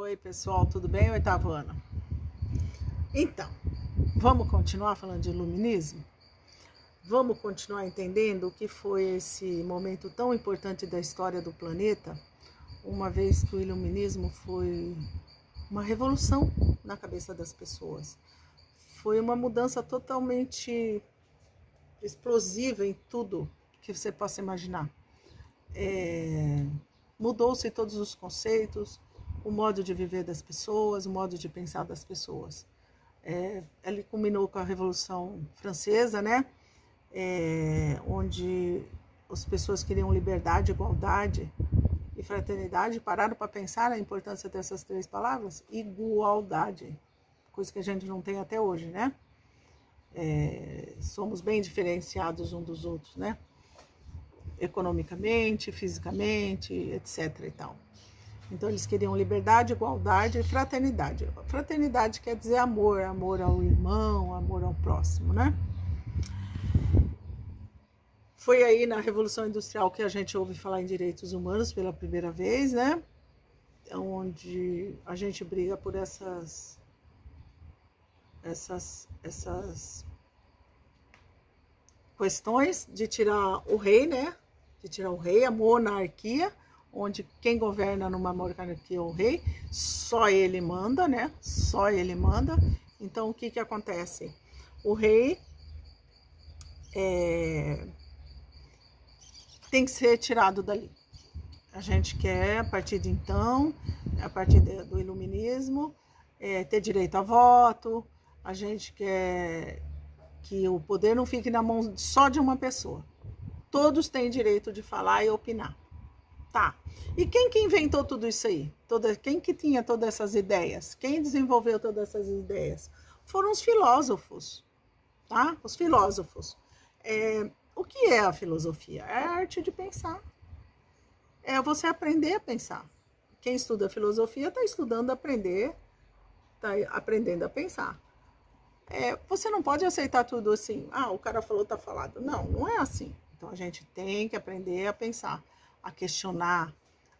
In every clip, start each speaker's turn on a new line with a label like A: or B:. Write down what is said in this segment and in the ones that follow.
A: Oi pessoal, tudo bem? Oitavo ano. Então, vamos continuar falando de iluminismo? Vamos continuar entendendo o que foi esse momento tão importante da história do planeta, uma vez que o iluminismo foi uma revolução na cabeça das pessoas. Foi uma mudança totalmente explosiva em tudo que você possa imaginar. Mudou-se todos os conceitos, o modo de viver das pessoas, o modo de pensar das pessoas. Ele culminou com a Revolução Francesa, né? Onde as pessoas queriam liberdade, igualdade e fraternidade, pararam para pensar a importância dessas três palavras, igualdade, coisa que a gente não tem até hoje, né? Somos bem diferenciados uns dos outros, né? Economicamente, fisicamente, etc. e tal. Então eles queriam liberdade, igualdade e fraternidade. Fraternidade quer dizer amor, amor ao irmão, amor ao próximo, né? Foi aí na Revolução Industrial que a gente ouve falar em direitos humanos pela primeira vez, né? Onde a gente briga por essas questões de tirar o rei, né? De tirar o rei, a monarquia, onde quem governa numa monarquia é o rei, só ele manda, né? Só ele manda. Então, o que acontece? O rei tem que ser tirado dali. A gente quer, a partir de então, a partir do iluminismo, ter direito a voto, a gente quer que o poder não fique na mão só de uma pessoa. Todos têm direito de falar e opinar. Tá. E quem que inventou tudo isso aí? Quem que tinha todas essas ideias? Quem desenvolveu todas essas ideias? Foram os filósofos, tá? Os filósofos. O que é a filosofia? É a arte de pensar. É você aprender a pensar. Quem estuda filosofia está estudando aprender, está aprendendo a pensar. Você não pode aceitar tudo assim. Ah, o cara falou, tá falado. Não, não é assim. Então a gente tem que aprender a pensar, a questionar,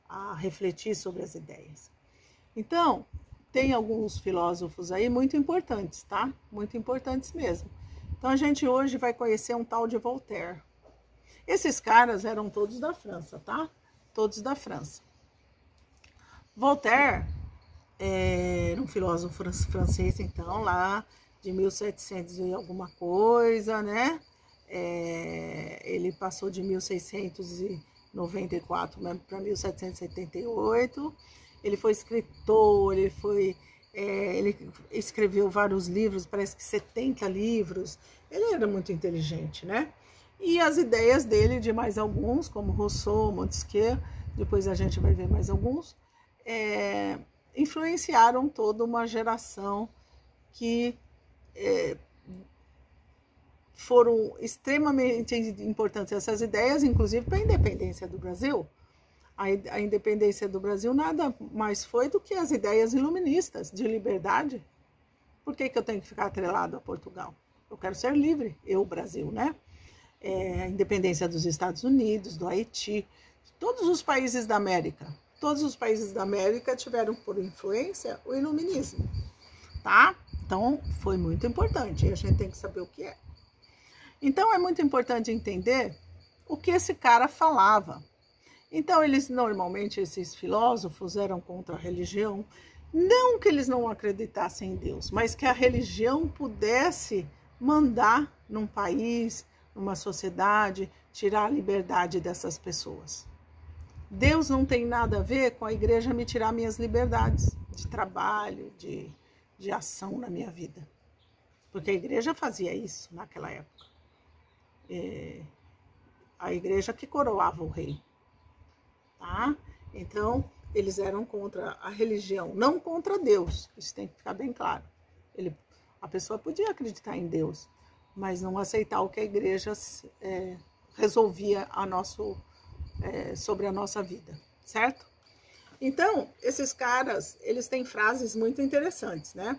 A: a refletir sobre as ideias. Então, tem alguns filósofos aí muito importantes, tá? Muito importantes mesmo. Então, a gente hoje vai conhecer um tal de Voltaire. Esses caras eram todos da França, tá? Todos da França. Voltaire era um filósofo francês, então, lá de 1700 e alguma coisa, né? Ele passou de 1694 para 1778. Ele foi escritor, ele escreveu vários livros, parece que 70 livros. Ele era muito inteligente, né? E as ideias dele, de mais alguns, como Rousseau, Montesquieu, depois a gente vai ver mais alguns, influenciaram toda uma geração que foram extremamente importantes essas ideias, inclusive para a independência do Brasil. A independência do Brasil nada mais foi do que as ideias iluministas de liberdade. Por que eu tenho que ficar atrelado a Portugal? Eu quero ser livre, eu, Brasil, né? A independência dos Estados Unidos, do Haiti, de todos os países da América. Todos os países da América tiveram por influência o iluminismo, tá? Então, foi muito importante e a gente tem que saber o que é. Então, é muito importante entender o que esse cara falava. Então, normalmente, esses filósofos eram contra a religião. Não que eles não acreditassem em Deus, mas que a religião pudesse mandar num país, numa sociedade, tirar a liberdade dessas pessoas. Deus não tem nada a ver com a igreja me tirar minhas liberdades de trabalho, de ação na minha vida. Porque a igreja fazia isso naquela época. A igreja que coroava o rei, tá? Então, eles eram contra a religião, não contra Deus, isso tem que ficar bem claro. A pessoa podia acreditar em Deus, mas não aceitar o que a igreja resolvia sobre a nossa vida, certo? Então, esses caras, eles têm frases muito interessantes, né?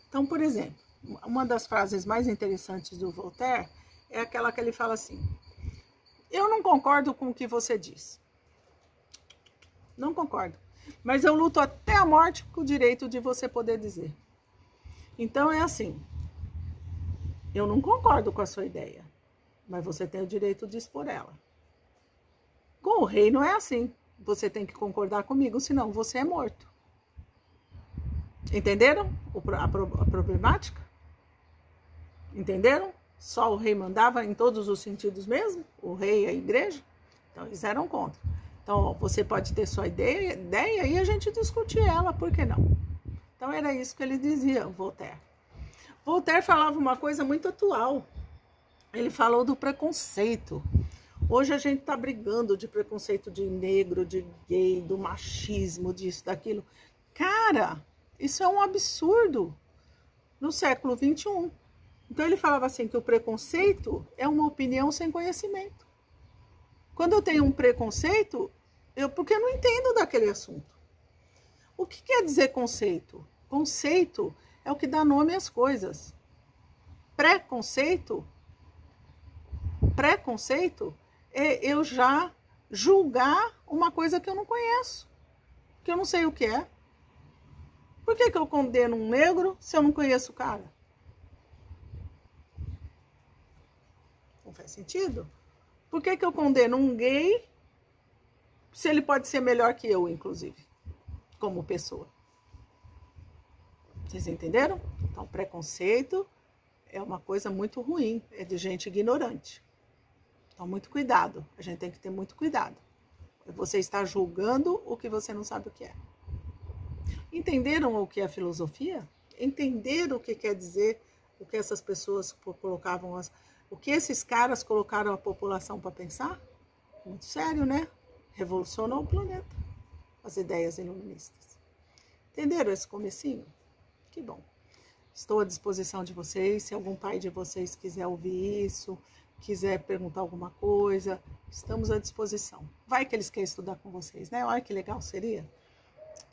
A: Então, por exemplo, uma das frases mais interessantes do Voltaire é aquela que ele fala assim: eu não concordo com o que você diz. Não concordo. Mas eu luto até a morte com o direito de você poder dizer. Então é assim, eu não concordo com a sua ideia, mas você tem o direito de expor ela. Com o rei não é assim. Você tem que concordar comigo, senão você é morto. Entenderam a problemática? Entenderam? Só o rei mandava em todos os sentidos mesmo? O rei e a igreja? Então eles eram contra. Então ó, você pode ter sua ideia e a gente discutir ela, por que não? Então era isso que ele dizia, Voltaire. Voltaire falava uma coisa muito atual. Ele falou do preconceito. Hoje a gente está brigando de preconceito de negro, de gay, do machismo, disso, daquilo. Cara, isso é um absurdo no século XXI. Então ele falava assim que o preconceito é uma opinião sem conhecimento. Quando eu tenho um preconceito, porque eu não entendo daquele assunto. O que quer dizer conceito? Conceito é o que dá nome às coisas. Preconceito é eu já julgar uma coisa que eu não conheço, que eu não sei o que é. Por que eu condeno um negro se eu não conheço o cara? Não faz sentido? Por que eu condeno um gay se ele pode ser melhor que eu, inclusive, como pessoa? Vocês entenderam? Então, preconceito é uma coisa muito ruim, é de gente ignorante. Então, muito cuidado. A gente tem que ter muito cuidado. Você está julgando o que você não sabe o que é. Entenderam o que é filosofia? Entenderam o que quer dizer, o que essas pessoas colocavam, o que esses caras colocaram a população para pensar? Muito sério, né? Revolucionou o planeta. As ideias iluministas. Entenderam esse comecinho? Que bom. Estou à disposição de vocês. Se algum pai de vocês quiser ouvir isso, quiser perguntar alguma coisa, estamos à disposição. Vai que eles querem estudar com vocês, né? Olha que legal seria.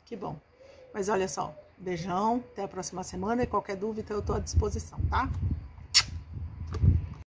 A: Que bom. Mas olha só, beijão, até a próxima semana e qualquer dúvida eu estou à disposição, tá?